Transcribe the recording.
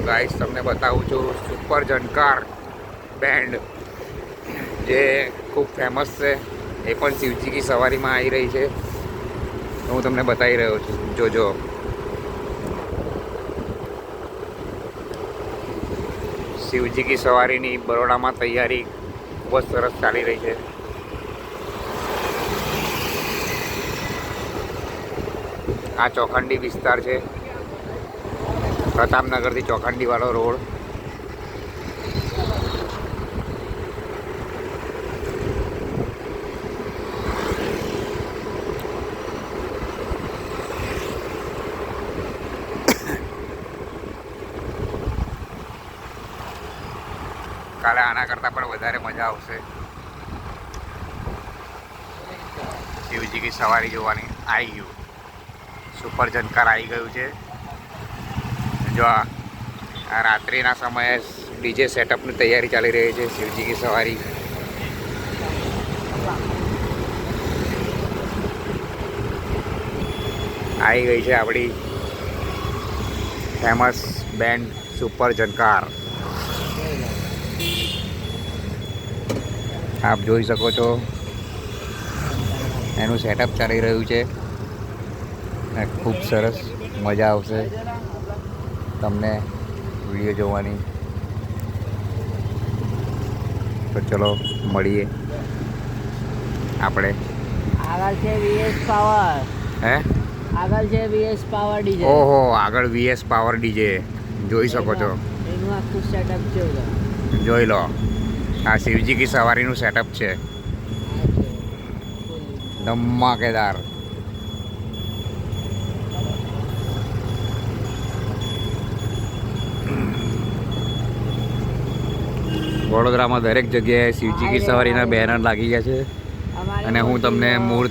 તો ગાઈસ તમને બતાવું છું સુપર ઝંકાર બેન્ડ જે ખૂબ ફેમસ છે. એ પણ શિવજી કી સવારીમાં આવી રહી છે. તો હું તમને બતાવી રહ્યો છું, જોજો. શિવજી કી સવારીની બરોડામાં તૈયારી ખૂબ જ સરસ ચાલી રહી છે. આ ચોખંડી વિસ્તાર છે, પ્રતાપનગરથી ચોખંડી વાળો રોડ. કાલે આના કરતાં પણ વધારે મજા આવશે શિવજી કી સવારી જોવાની. આવી ગયું સુપર ઝંકાર આવી ગયું છે. જો આ રાત્રિના સમયે ડીજે સેટઅપની તૈયારી ચાલી રહી છે. શિવજી કી સવારી આવી ગઈ છે આપણી ફેમસ બેન્ડ સુપર ઝંકાર. આપ જોઈ શકો છો એનું સેટઅપ ચાલી રહ્યું છે. ખૂબ સરસ મજા આવશે તમને વિડીયો જોવાની. તો ચલો મળીએ આપણે. આગળ છે વીએસ પાવર. હે આગળ છે વીએસ પાવર ડીજે. ઓહો, આગળ વીએસ પાવર ડીજે જોઈ શકો છો. એનું આખું સેટઅપ છે. જોઈ લો, આ શિવજી કી સવારીનું સેટઅપ છે. ધમાકેદાર. વડોદરામાં દરેક જગ્યાએ શિવજી કી સવારીના બેનર લાગી ગયા છે અને હું તમને મૂળ